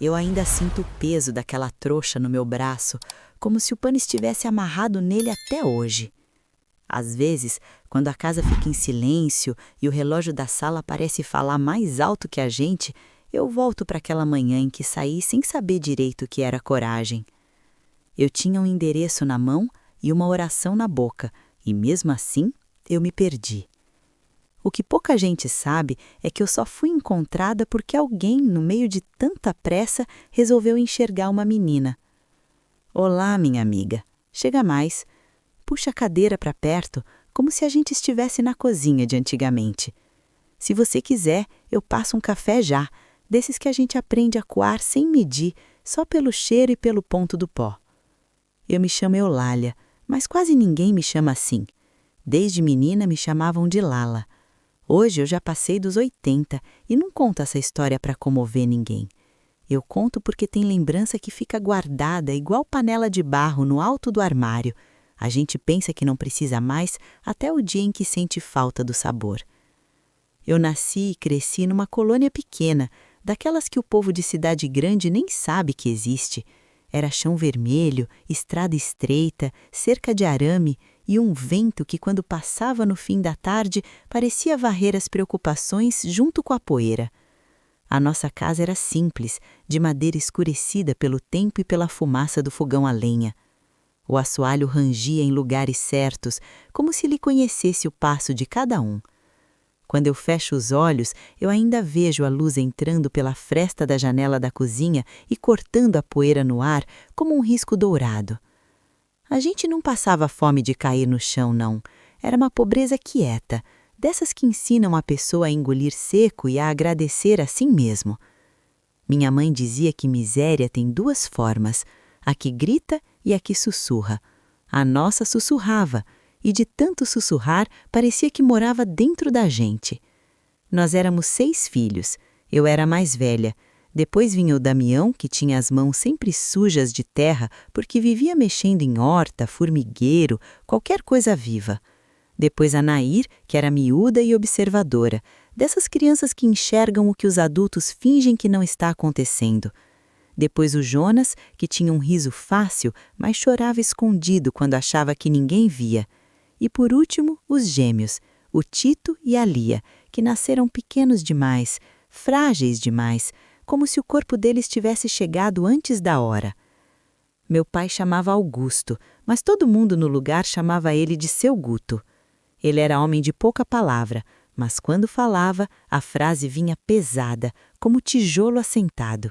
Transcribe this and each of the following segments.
Eu ainda sinto o peso daquela trouxa no meu braço, como se o pano estivesse amarrado nele até hoje. Às vezes, quando a casa fica em silêncio e o relógio da sala parece falar mais alto que a gente, eu volto para aquela manhã em que saí sem saber direito o que era coragem. Eu tinha um endereço na mão e uma oração na boca, e mesmo assim, eu me perdi. O que pouca gente sabe é que eu só fui encontrada porque alguém, no meio de tanta pressa, resolveu enxergar uma menina. Olá, minha amiga. Chega mais. Puxa a cadeira para perto, como se a gente estivesse na cozinha de antigamente. Se você quiser, eu passo um café já, desses que a gente aprende a coar sem medir, só pelo cheiro e pelo ponto do pó. Eu me chamo Eulália, mas quase ninguém me chama assim. Desde menina me chamavam de Lala. Hoje eu já passei dos 80 e não conto essa história para comover ninguém. Eu conto porque tem lembrança que fica guardada igual panela de barro no alto do armário. A gente pensa que não precisa mais até o dia em que sente falta do sabor. Eu nasci e cresci numa colônia pequena, daquelas que o povo de cidade grande nem sabe que existe. Era chão vermelho, estrada estreita, cerca de arame e um vento que, quando passava no fim da tarde, parecia varrer as preocupações junto com a poeira. A nossa casa era simples, de madeira escurecida pelo tempo e pela fumaça do fogão a lenha. O assoalho rangia em lugares certos, como se lhe conhecesse o passo de cada um. Quando eu fecho os olhos, eu ainda vejo a luz entrando pela fresta da janela da cozinha e cortando a poeira no ar como um risco dourado. A gente não passava fome de cair no chão, não. Era uma pobreza quieta, dessas que ensinam a pessoa a engolir seco e a agradecer a si mesmo. Minha mãe dizia que miséria tem duas formas, a que grita e a que sussurra. A nossa sussurrava, e de tanto sussurrar, parecia que morava dentro da gente. Nós éramos 6 filhos, eu era a mais velha. Depois vinha o Damião, que tinha as mãos sempre sujas de terra, porque vivia mexendo em horta, formigueiro, qualquer coisa viva. Depois a Nair, que era miúda e observadora, dessas crianças que enxergam o que os adultos fingem que não está acontecendo. Depois o Jonas, que tinha um riso fácil, mas chorava escondido quando achava que ninguém via. E por último, os gêmeos, o Tito e a Lia, que nasceram pequenos demais, frágeis demais, como se o corpo deles tivesse chegado antes da hora. Meu pai chamava Augusto, mas todo mundo no lugar chamava ele de Seu Guto. Ele era homem de pouca palavra, mas quando falava, a frase vinha pesada, como tijolo assentado.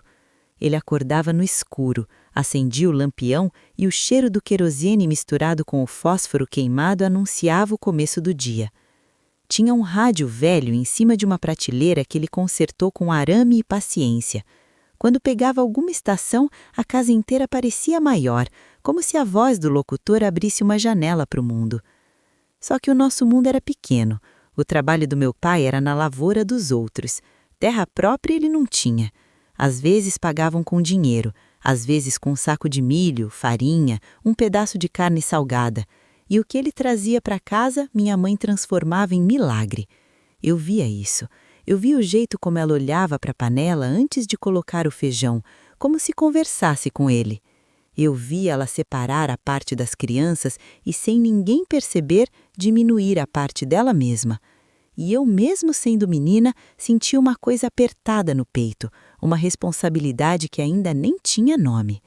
Ele acordava no escuro, acendia o lampião e o cheiro do querosene misturado com o fósforo queimado anunciava o começo do dia. Tinha um rádio velho em cima de uma prateleira que ele consertou com arame e paciência. Quando pegava alguma estação, a casa inteira parecia maior, como se a voz do locutor abrisse uma janela para o mundo. Só que o nosso mundo era pequeno. O trabalho do meu pai era na lavoura dos outros. Terra própria ele não tinha. Às vezes pagavam com dinheiro, às vezes com um saco de milho, farinha, um pedaço de carne salgada. E o que ele trazia para casa, minha mãe transformava em milagre. Eu via isso. Eu via o jeito como ela olhava para a panela antes de colocar o feijão, como se conversasse com ele. Eu via ela separar a parte das crianças e, sem ninguém perceber, diminuir a parte dela mesma. E eu, mesmo sendo menina, sentia uma coisa apertada no peito, uma responsabilidade que ainda nem tinha nome.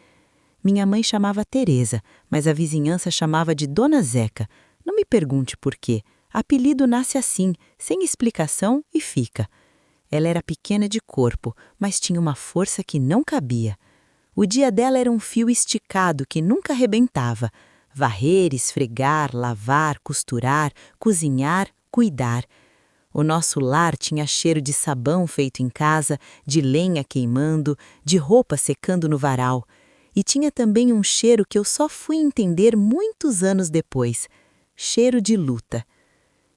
Minha mãe chamava Teresa, mas a vizinhança chamava de Dona Zeca. Não me pergunte por quê. Apelido nasce assim, sem explicação e fica. Ela era pequena de corpo, mas tinha uma força que não cabia. O dia dela era um fio esticado que nunca arrebentava. Varrer, esfregar, lavar, costurar, cozinhar, cuidar. O nosso lar tinha cheiro de sabão feito em casa, de lenha queimando, de roupa secando no varal. E tinha também um cheiro que eu só fui entender muitos anos depois. Cheiro de luta.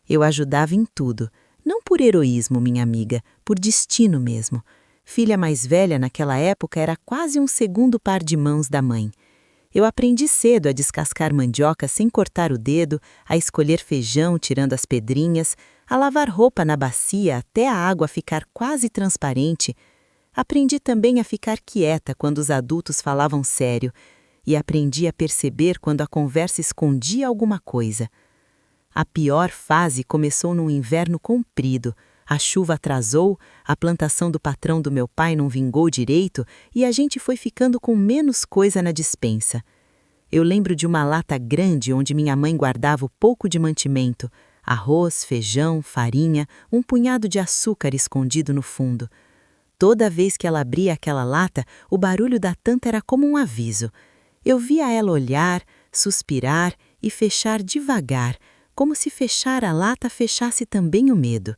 Eu ajudava em tudo. Não por heroísmo, minha amiga, por destino mesmo. Filha mais velha naquela época era quase um segundo par de mãos da mãe. Eu aprendi cedo a descascar mandioca sem cortar o dedo, a escolher feijão tirando as pedrinhas, a lavar roupa na bacia até a água ficar quase transparente. Aprendi também a ficar quieta quando os adultos falavam sério e aprendi a perceber quando a conversa escondia alguma coisa. A pior fase começou num inverno comprido. A chuva atrasou, a plantação do patrão do meu pai não vingou direito e a gente foi ficando com menos coisa na despensa. Eu lembro de uma lata grande onde minha mãe guardava o pouco de mantimento, arroz, feijão, farinha, um punhado de açúcar escondido no fundo. Toda vez que ela abria aquela lata, o barulho da tampa era como um aviso. Eu via ela olhar, suspirar e fechar devagar, como se fechar a lata fechasse também o medo.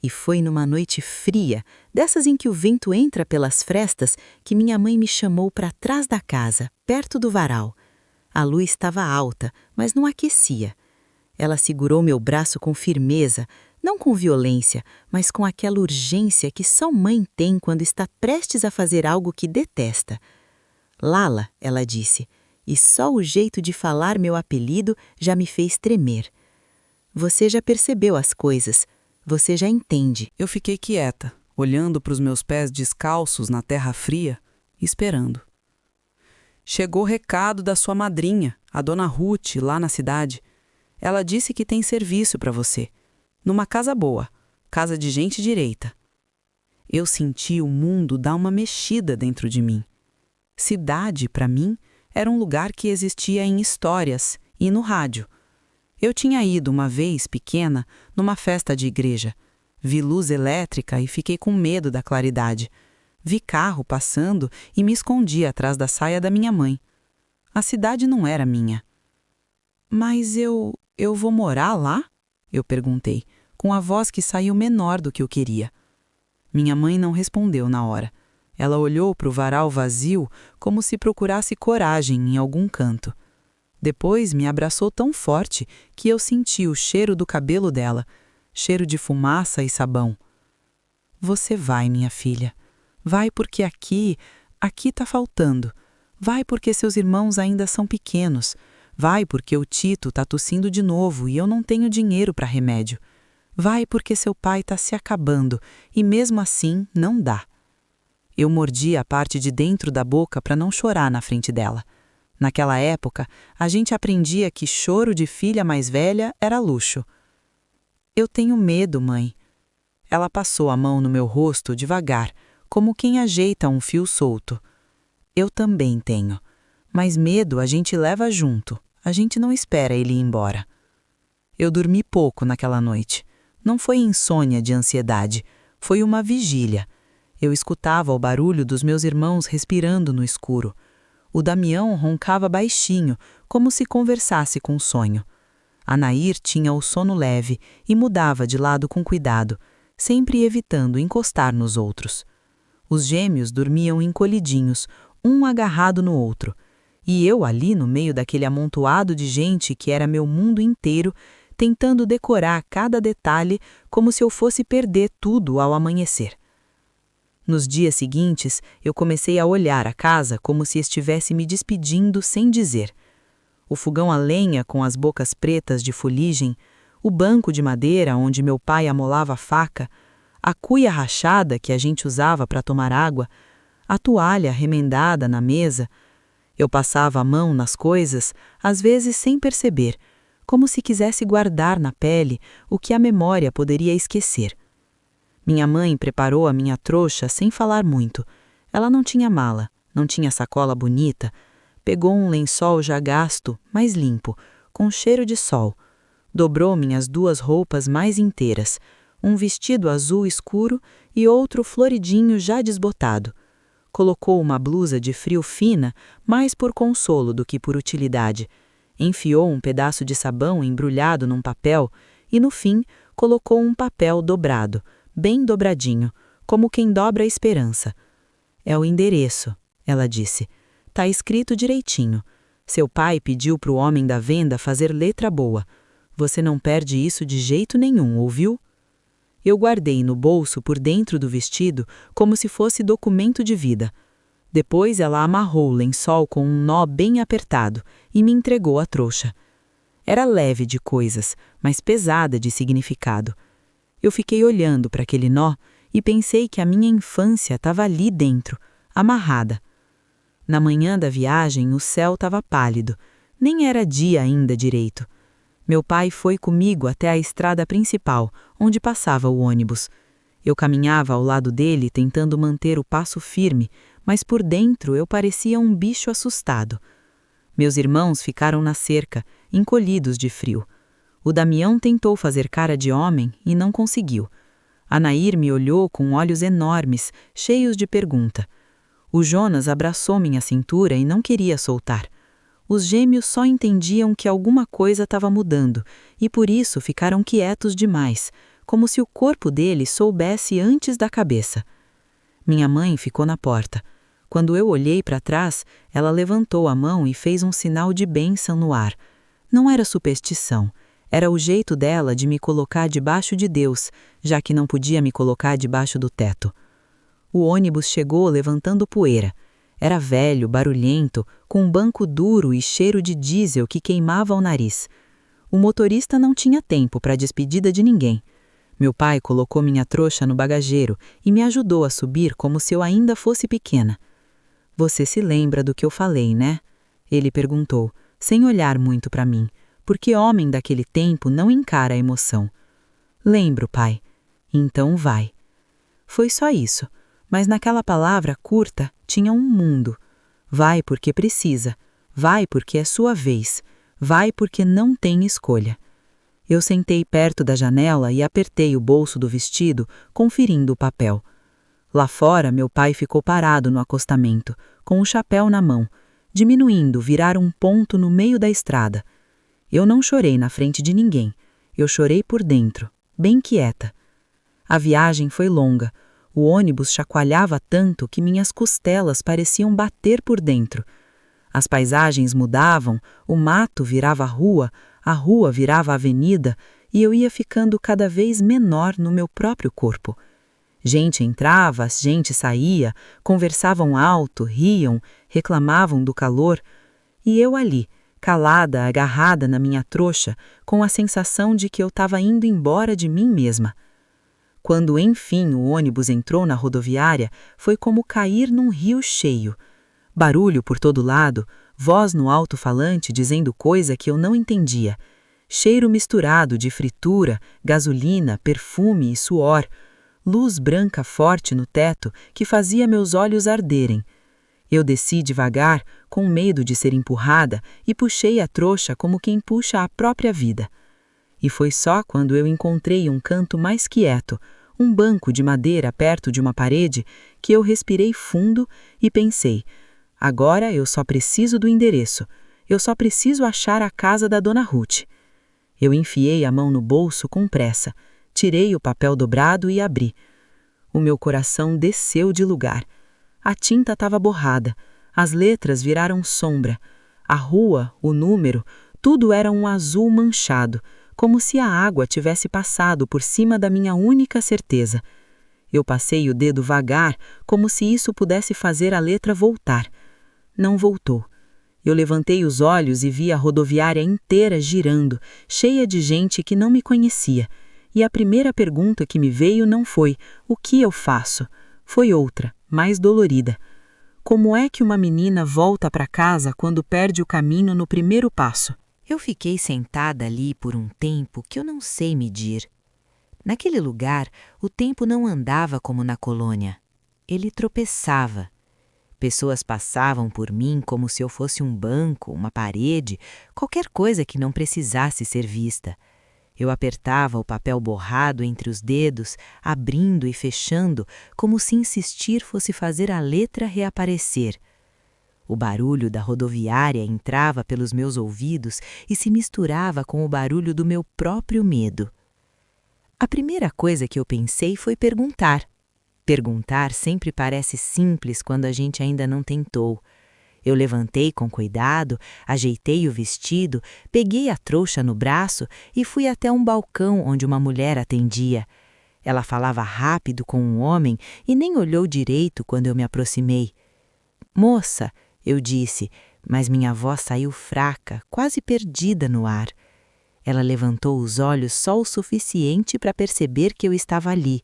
E foi numa noite fria, dessas em que o vento entra pelas frestas, que minha mãe me chamou para trás da casa, perto do varal. A luz estava alta, mas não aquecia. Ela segurou meu braço com firmeza, não com violência, mas com aquela urgência que só mãe tem quando está prestes a fazer algo que detesta. Lala, ela disse, e só o jeito de falar meu apelido já me fez tremer. Você já percebeu as coisas, você já entende. Eu fiquei quieta, olhando para os meus pés descalços na terra fria, esperando. Chegou o recado da sua madrinha, a dona Ruth, lá na cidade. Ela disse que tem serviço para você, numa casa boa, casa de gente direita. Eu senti o mundo dar uma mexida dentro de mim. Cidade, para mim, era um lugar que existia em histórias e no rádio. Eu tinha ido uma vez, pequena, numa festa de igreja. Vi luz elétrica e fiquei com medo da claridade. Vi carro passando e me escondi atrás da saia da minha mãe. A cidade não era minha. Mas eu vou morar lá? Eu perguntei, com a voz que saiu menor do que eu queria. Minha mãe não respondeu na hora. Ela olhou para o varal vazio como se procurasse coragem em algum canto. Depois me abraçou tão forte que eu senti o cheiro do cabelo dela, cheiro de fumaça e sabão. Você vai, minha filha. Vai porque aqui tá faltando. Vai porque seus irmãos ainda são pequenos. Vai porque o Tito tá tossindo de novo e eu não tenho dinheiro para remédio. Vai porque seu pai tá se acabando e mesmo assim não dá. Eu mordi a parte de dentro da boca para não chorar na frente dela. Naquela época, a gente aprendia que choro de filha mais velha era luxo. Eu tenho medo, mãe. Ela passou a mão no meu rosto devagar, como quem ajeita um fio solto. Eu também tenho. Mas medo a gente leva junto. A gente não espera ele ir embora. Eu dormi pouco naquela noite. Não foi insônia de ansiedade. Foi uma vigília. Eu escutava o barulho dos meus irmãos respirando no escuro. O Damião roncava baixinho, como se conversasse com o sonho. A Nair tinha o sono leve e mudava de lado com cuidado, sempre evitando encostar nos outros. Os gêmeos dormiam encolhidinhos, um agarrado no outro. E eu ali no meio daquele amontoado de gente que era meu mundo inteiro, tentando decorar cada detalhe como se eu fosse perder tudo ao amanhecer. Nos dias seguintes, eu comecei a olhar a casa como se estivesse me despedindo sem dizer. O fogão a lenha com as bocas pretas de fuligem, o banco de madeira onde meu pai amolava a faca, a cuia rachada que a gente usava para tomar água, a toalha remendada na mesa. Eu passava a mão nas coisas, às vezes sem perceber, como se quisesse guardar na pele o que a memória poderia esquecer. Minha mãe preparou a minha trouxa sem falar muito. Ela não tinha mala, não tinha sacola bonita. Pegou um lençol já gasto, mas limpo, com cheiro de sol. Dobrou minhas 2 roupas mais inteiras, um vestido azul escuro e outro floridinho já desbotado. Colocou uma blusa de frio fina, mais por consolo do que por utilidade. Enfiou um pedaço de sabão embrulhado num papel e, no fim, colocou um papel dobrado, bem dobradinho, como quem dobra a esperança. É o endereço, ela disse. Tá escrito direitinho. Seu pai pediu para o homem da venda fazer letra boa. Você não perde isso de jeito nenhum, ouviu? Eu guardei no bolso por dentro do vestido como se fosse documento de vida. Depois ela amarrou o lençol com um nó bem apertado e me entregou a trouxa. Era leve de coisas, mas pesada de significado. Eu fiquei olhando para aquele nó e pensei que a minha infância estava ali dentro, amarrada. Na manhã da viagem, o céu estava pálido, nem era dia ainda direito. Meu pai foi comigo até a estrada principal, onde passava o ônibus. Eu caminhava ao lado dele tentando manter o passo firme, mas por dentro eu parecia um bicho assustado. Meus irmãos ficaram na cerca, encolhidos de frio. O Damião tentou fazer cara de homem e não conseguiu. A Nair me olhou com olhos enormes, cheios de pergunta. O Jonas abraçou minha cintura e não queria soltar. Os gêmeos só entendiam que alguma coisa estava mudando e por isso ficaram quietos demais, como se o corpo deles soubesse antes da cabeça. Minha mãe ficou na porta. Quando eu olhei para trás, ela levantou a mão e fez um sinal de bênção no ar. Não era superstição, era o jeito dela de me colocar debaixo de Deus, já que não podia me colocar debaixo do teto. O ônibus chegou levantando poeira. Era velho, barulhento, com um banco duro e cheiro de diesel que queimava o nariz. O motorista não tinha tempo para despedida de ninguém. Meu pai colocou minha trouxa no bagageiro e me ajudou a subir como se eu ainda fosse pequena. Você se lembra do que eu falei, né? Ele perguntou, sem olhar muito para mim, porque homem daquele tempo não encara a emoção. Lembro, pai. Então vai. Foi só isso, mas naquela palavra curta tinha um mundo. Vai porque precisa, vai porque é sua vez, vai porque não tem escolha. Eu sentei perto da janela e apertei o bolso do vestido, conferindo o papel. Lá fora, meu pai ficou parado no acostamento, com o chapéu na mão, diminuindo, virar um ponto no meio da estrada. Eu não chorei na frente de ninguém, eu chorei por dentro, bem quieta. A viagem foi longa, o ônibus chacoalhava tanto que minhas costelas pareciam bater por dentro. As paisagens mudavam, o mato virava a rua virava avenida e eu ia ficando cada vez menor no meu próprio corpo. Gente entrava, gente saía, conversavam alto, riam, reclamavam do calor. E eu ali, calada, agarrada na minha trouxa, com a sensação de que eu estava indo embora de mim mesma. Quando, enfim, o ônibus entrou na rodoviária, foi como cair num rio cheio. Barulho por todo lado, voz no alto-falante dizendo coisa que eu não entendia. Cheiro misturado de fritura, gasolina, perfume e suor. Luz branca forte no teto que fazia meus olhos arderem. Eu desci devagar, com medo de ser empurrada, e puxei a trouxa como quem puxa a própria vida. E foi só quando eu encontrei um canto mais quieto, um banco de madeira perto de uma parede, que eu respirei fundo e pensei, agora eu só preciso do endereço, eu só preciso achar a casa da Dona Ruth. Eu enfiei a mão no bolso com pressa, tirei o papel dobrado e abri. O meu coração desceu de lugar. A tinta estava borrada, as letras viraram sombra. A rua, o número, tudo era um azul manchado, como se a água tivesse passado por cima da minha única certeza. Eu passei o dedo vagar, como se isso pudesse fazer a letra voltar. Não voltou. Eu levantei os olhos e vi a rodoviária inteira girando, cheia de gente que não me conhecia. E a primeira pergunta que me veio não foi o que eu faço, foi outra, mais dolorida. Como é que uma menina volta para casa quando perde o caminho no primeiro passo? Eu fiquei sentada ali por um tempo que eu não sei medir. Naquele lugar, o tempo não andava como na colônia. Ele tropeçava. Pessoas passavam por mim como se eu fosse um banco, uma parede, qualquer coisa que não precisasse ser vista. Eu apertava o papel borrado entre os dedos, abrindo e fechando, como se insistir fosse fazer a letra reaparecer. O barulho da rodoviária entrava pelos meus ouvidos e se misturava com o barulho do meu próprio medo. A primeira coisa que eu pensei foi perguntar. Perguntar sempre parece simples quando a gente ainda não tentou. Eu levantei com cuidado, ajeitei o vestido, peguei a trouxa no braço e fui até um balcão onde uma mulher atendia. Ela falava rápido com um homem e nem olhou direito quando eu me aproximei. "Moça", eu disse, mas minha voz saiu fraca, quase perdida no ar. Ela levantou os olhos só o suficiente para perceber que eu estava ali.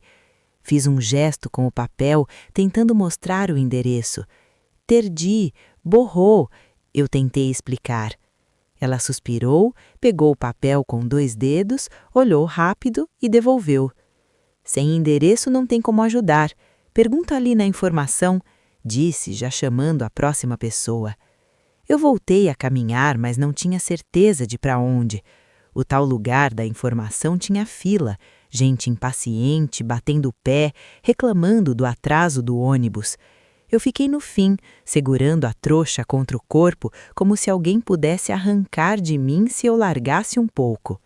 Fiz um gesto com o papel, tentando mostrar o endereço. Terdi, borrou, eu tentei explicar. Ela suspirou, pegou o papel com 2 dedos, olhou rápido e devolveu. Sem endereço não tem como ajudar. Pergunta ali na informação, disse, já chamando a próxima pessoa. Eu voltei a caminhar, mas não tinha certeza de para onde. O tal lugar da informação tinha fila, gente impaciente, batendo o pé, reclamando do atraso do ônibus. Eu fiquei no fim, segurando a trouxa contra o corpo, como se alguém pudesse arrancar de mim se eu largasse um pouco.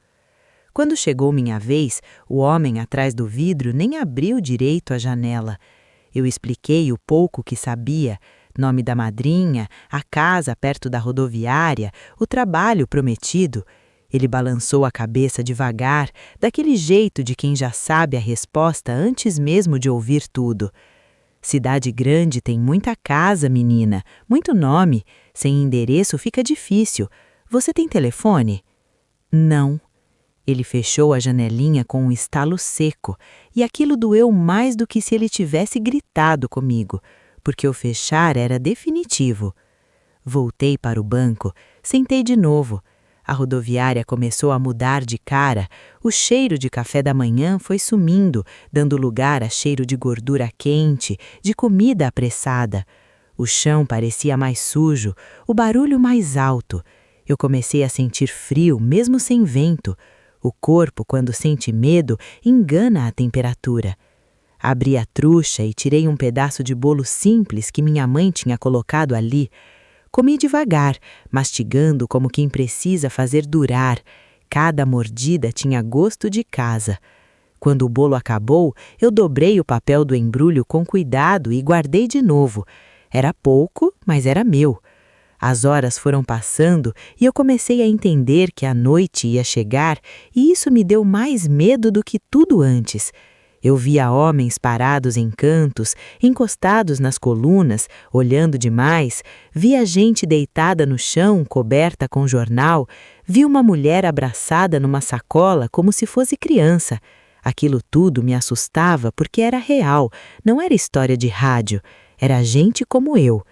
Quando chegou minha vez, o homem atrás do vidro nem abriu direito a janela. Eu expliquei o pouco que sabia, nome da madrinha, a casa perto da rodoviária, o trabalho prometido. Ele balançou a cabeça devagar, daquele jeito de quem já sabe a resposta antes mesmo de ouvir tudo. Cidade grande tem muita casa, menina, muito nome. Sem endereço fica difícil. Você tem telefone? Não. Ele fechou a janelinha com um estalo seco, e aquilo doeu mais do que se ele tivesse gritado comigo, porque o fechar era definitivo. Voltei para o banco, sentei de novo. A rodoviária começou a mudar de cara, o cheiro de café da manhã foi sumindo, dando lugar a cheiro de gordura quente, de comida apressada. O chão parecia mais sujo, o barulho mais alto. Eu comecei a sentir frio, mesmo sem vento. O corpo, quando sente medo, engana a temperatura. Abri a trouxa e tirei um pedaço de bolo simples que minha mãe tinha colocado ali. Comi devagar, mastigando como quem precisa fazer durar. Cada mordida tinha gosto de casa. Quando o bolo acabou, eu dobrei o papel do embrulho com cuidado e guardei de novo. Era pouco, mas era meu. As horas foram passando e eu comecei a entender que a noite ia chegar, e isso me deu mais medo do que tudo antes. Eu via homens parados em cantos, encostados nas colunas, olhando demais, via gente deitada no chão, coberta com jornal, vi uma mulher abraçada numa sacola como se fosse criança. Aquilo tudo me assustava porque era real, não era história de rádio, era gente como eu.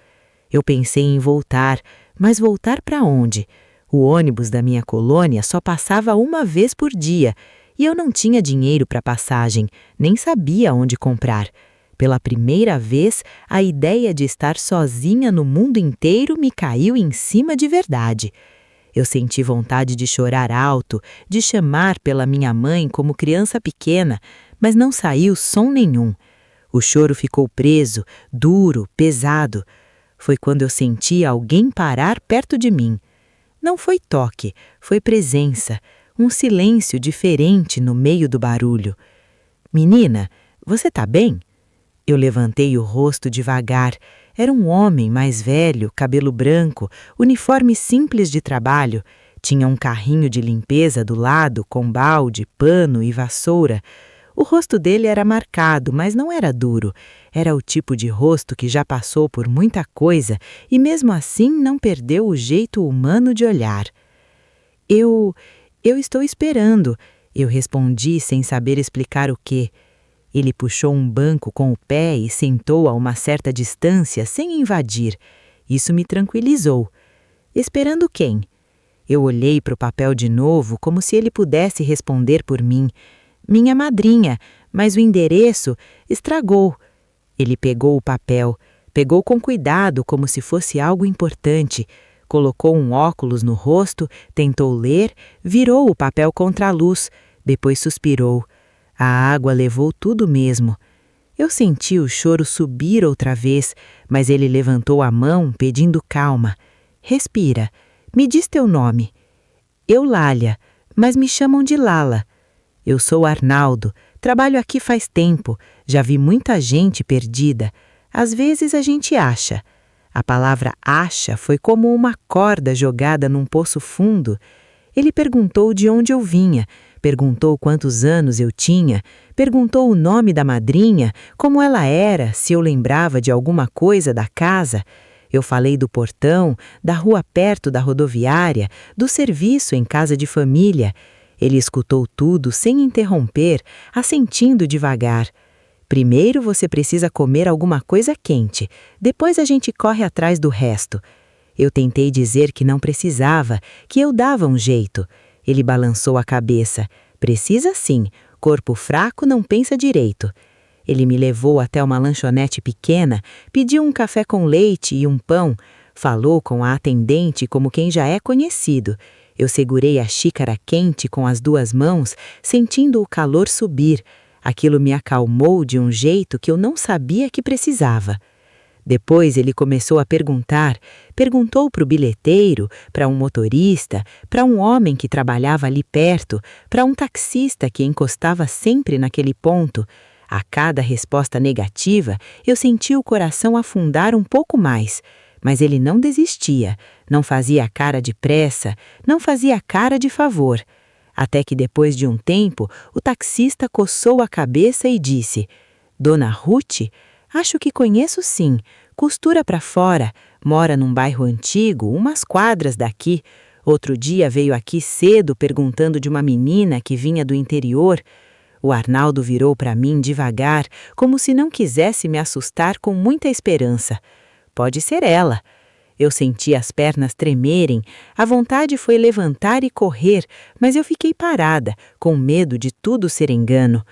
Eu pensei em voltar, mas voltar para onde? O ônibus da minha colônia só passava uma vez por dia, e eu não tinha dinheiro para passagem, nem sabia onde comprar. Pela primeira vez, a ideia de estar sozinha no mundo inteiro me caiu em cima de verdade. Eu senti vontade de chorar alto, de chamar pela minha mãe como criança pequena, mas não saiu som nenhum. O choro ficou preso, duro, pesado. Foi quando eu senti alguém parar perto de mim. Não foi toque, foi presença, um silêncio diferente no meio do barulho. Menina, você tá bem? Eu levantei o rosto devagar. Era um homem mais velho, cabelo branco, uniforme simples de trabalho. Tinha um carrinho de limpeza do lado, com balde, pano e vassoura. O rosto dele era marcado, mas não era duro. Era o tipo de rosto que já passou por muita coisa e mesmo assim não perdeu o jeito humano de olhar. Eu estou esperando, eu respondi sem saber explicar o quê. Ele puxou um banco com o pé e sentou a uma certa distância sem invadir. Isso me tranquilizou. Esperando quem? Eu olhei para o papel de novo como se ele pudesse responder por mim. Minha madrinha, mas o endereço estragou. Ele pegou o papel, pegou com cuidado como se fosse algo importante, colocou um óculos no rosto, tentou ler, virou o papel contra a luz, depois suspirou. A água levou tudo mesmo. Eu senti o choro subir outra vez, mas ele levantou a mão pedindo calma. Respira, me diz teu nome. Eulália, mas me chamam de Lala. Eu sou Arnaldo, trabalho aqui faz tempo, já vi muita gente perdida. Às vezes a gente acha. A palavra acha foi como uma corda jogada num poço fundo. Ele perguntou de onde eu vinha, perguntou quantos anos eu tinha, perguntou o nome da madrinha, como ela era, se eu lembrava de alguma coisa da casa. Eu falei do portão, da rua perto da rodoviária, do serviço em casa de família. Ele escutou tudo sem interromper, assentindo devagar. Primeiro você precisa comer alguma coisa quente, depois a gente corre atrás do resto. Eu tentei dizer que não precisava, que eu dava um jeito. Ele balançou a cabeça. Precisa sim, corpo fraco não pensa direito. Ele me levou até uma lanchonete pequena, pediu um café com leite e um pão, falou com a atendente como quem já é conhecido. Eu segurei a xícara quente com as 2 mãos, sentindo o calor subir. Aquilo me acalmou de um jeito que eu não sabia que precisava. Depois ele começou a perguntar. Perguntou para o bilheteiro, para um motorista, para um homem que trabalhava ali perto, para um taxista que encostava sempre naquele ponto. A cada resposta negativa, eu senti o coração afundar um pouco mais. Mas ele não desistia, não fazia cara de pressa, não fazia cara de favor. Até que depois de um tempo, o taxista coçou a cabeça e disse: Dona Ruth? Acho que conheço sim. Costura para fora. Mora num bairro antigo, umas quadras daqui. Outro dia veio aqui cedo perguntando de uma menina que vinha do interior. O Arnaldo virou para mim devagar, como se não quisesse me assustar com muita esperança. Pode ser ela. Eu senti as pernas tremerem, a vontade foi levantar e correr, mas eu fiquei parada, com medo de tudo ser engano.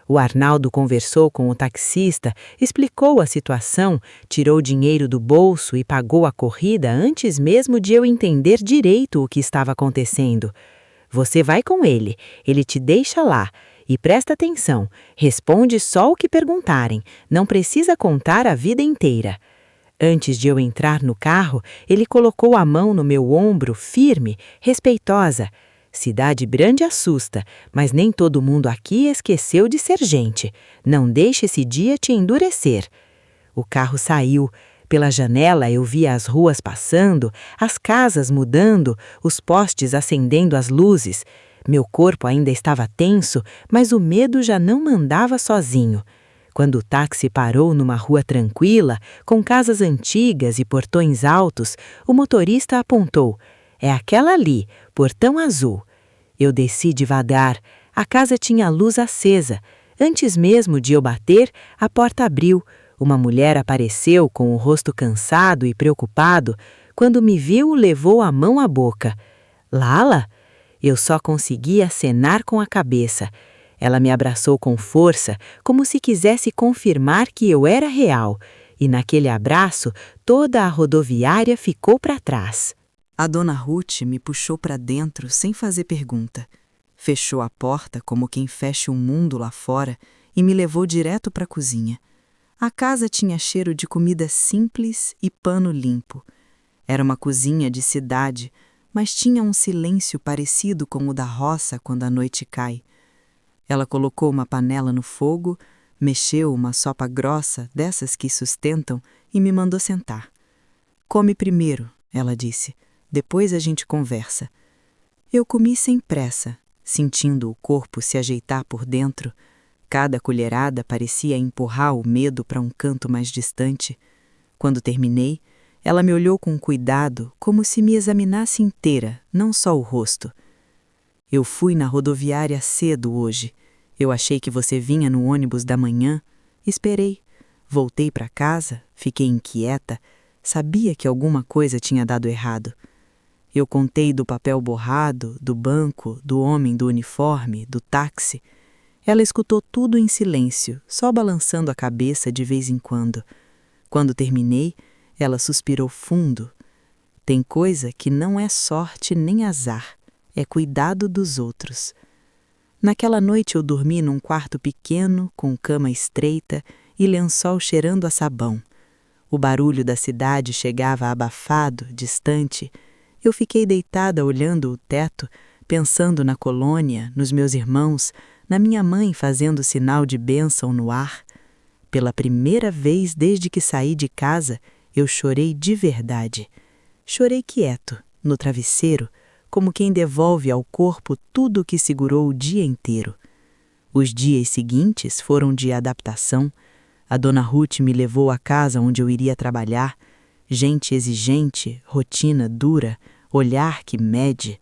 O Arnaldo conversou com o taxista, explicou a situação, tirou dinheiro do bolso e pagou a corrida antes mesmo de eu entender direito o que estava acontecendo. Você vai com ele te deixa lá. E presta atenção, responde só o que perguntarem, não precisa contar a vida inteira. Antes de eu entrar no carro, ele colocou a mão no meu ombro, firme, respeitosa. Cidade grande assusta, mas nem todo mundo aqui esqueceu de ser gente. Não deixe esse dia te endurecer. O carro saiu. Pela janela eu via as ruas passando, as casas mudando, os postes acendendo as luzes. Meu corpo ainda estava tenso, mas o medo já não mandava sozinho. Quando o táxi parou numa rua tranquila, com casas antigas e portões altos, o motorista apontou: É aquela ali, portão azul. Eu desci devagar. A casa tinha a luz acesa. Antes mesmo de eu bater, a porta abriu. Uma mulher apareceu com o rosto cansado e preocupado. Quando me viu, levou a mão à boca. Lala? Eu só consegui acenar com a cabeça. Ela me abraçou com força, como se quisesse confirmar que eu era real, e naquele abraço toda a rodoviária ficou para trás. A dona Ruth me puxou para dentro sem fazer pergunta. Fechou a porta como quem fecha um mundo lá fora e me levou direto para a cozinha. A casa tinha cheiro de comida simples e pano limpo. Era uma cozinha de cidade, mas tinha um silêncio parecido com o da roça quando a noite cai. Ela colocou uma panela no fogo, mexeu uma sopa grossa, dessas que sustentam, e me mandou sentar. Come primeiro, ela disse, depois a gente conversa. Eu comi sem pressa, sentindo o corpo se ajeitar por dentro. Cada colherada parecia empurrar o medo para um canto mais distante. Quando terminei, ela me olhou com cuidado, como se me examinasse inteira, não só o rosto. Eu fui na rodoviária cedo hoje. Eu achei que você vinha no ônibus da manhã. Esperei. Voltei para casa, fiquei inquieta. Sabia que alguma coisa tinha dado errado. Eu contei do papel borrado, do banco, do homem do uniforme, do táxi. Ela escutou tudo em silêncio, só balançando a cabeça de vez em quando. Quando terminei, ela suspirou fundo. Tem coisa que não é sorte nem azar, é cuidado dos outros. Naquela noite eu dormi num quarto pequeno, com cama estreita e lençol cheirando a sabão. O barulho da cidade chegava abafado, distante. Eu fiquei deitada olhando o teto, pensando na colônia, nos meus irmãos, na minha mãe fazendo sinal de bênção no ar. Pela primeira vez desde que saí de casa, eu chorei de verdade. Chorei quieto, no travesseiro, como quem devolve ao corpo tudo o que segurou o dia inteiro. Os dias seguintes foram de adaptação. A dona Ruth me levou à casa onde eu iria trabalhar. Gente exigente, rotina dura, olhar que mede.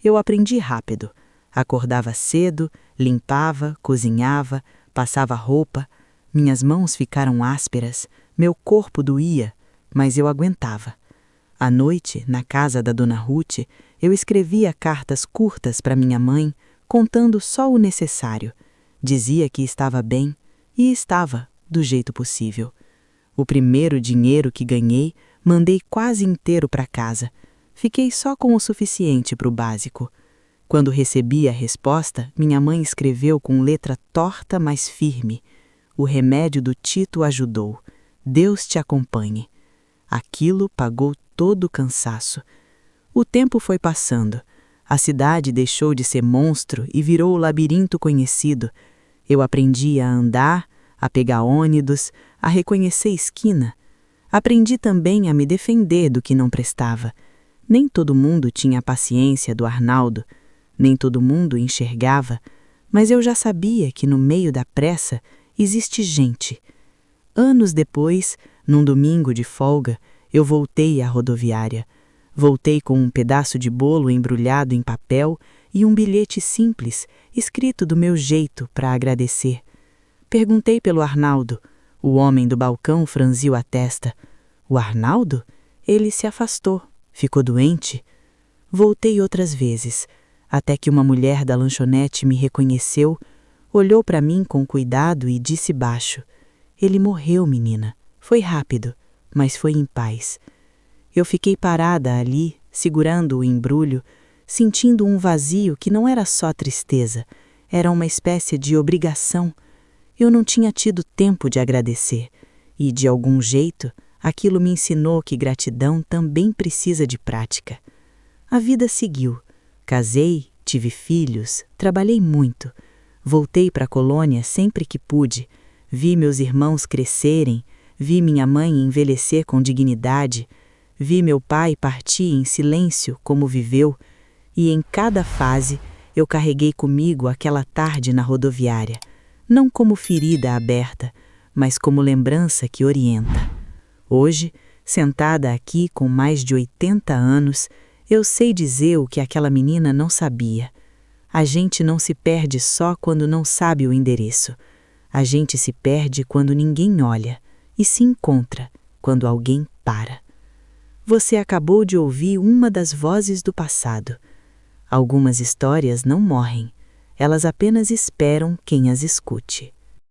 Eu aprendi rápido. Acordava cedo, limpava, cozinhava, passava roupa. Minhas mãos ficaram ásperas, meu corpo doía, mas eu aguentava. À noite, na casa da Dona Ruth, eu escrevia cartas curtas para minha mãe, contando só o necessário. Dizia que estava bem, e estava, do jeito possível. O primeiro dinheiro que ganhei, mandei quase inteiro para casa. Fiquei só com o suficiente para o básico. Quando recebi a resposta, minha mãe escreveu com letra torta, mas firme: "O remédio do Tito ajudou. Deus te acompanhe." Aquilo pagou todo o cansaço. O tempo foi passando. A cidade deixou de ser monstro e virou o labirinto conhecido. Eu aprendi a andar, a pegar ônibus, a reconhecer esquina. Aprendi também a me defender do que não prestava. Nem todo mundo tinha a paciência do Arnaldo, nem todo mundo enxergava, mas eu já sabia que no meio da pressa existe gente. Anos depois, num domingo de folga, eu voltei à rodoviária. Voltei com um pedaço de bolo embrulhado em papel e um bilhete simples, escrito do meu jeito para agradecer. Perguntei pelo Arnaldo. O homem do balcão franziu a testa. O Arnaldo? Ele se afastou. Ficou doente? Voltei outras vezes, até que uma mulher da lanchonete me reconheceu, olhou para mim com cuidado e disse baixo: "Ele morreu, menina. Foi rápido, mas foi em paz." Eu fiquei parada ali, segurando o embrulho, sentindo um vazio que não era só tristeza, era uma espécie de obrigação. Eu não tinha tido tempo de agradecer, e, de algum jeito, aquilo me ensinou que gratidão também precisa de prática. A vida seguiu. Casei, tive filhos, trabalhei muito. Voltei para a colônia sempre que pude. Vi meus irmãos crescerem, vi minha mãe envelhecer com dignidade, vi meu pai partir em silêncio como viveu, e em cada fase eu carreguei comigo aquela tarde na rodoviária, não como ferida aberta, mas como lembrança que orienta. Hoje, sentada aqui com mais de 80 anos, eu sei dizer o que aquela menina não sabia. A gente não se perde só quando não sabe o endereço. A gente se perde quando ninguém olha e se encontra quando alguém para. Você acabou de ouvir uma das vozes do passado. Algumas histórias não morrem, elas apenas esperam quem as escute.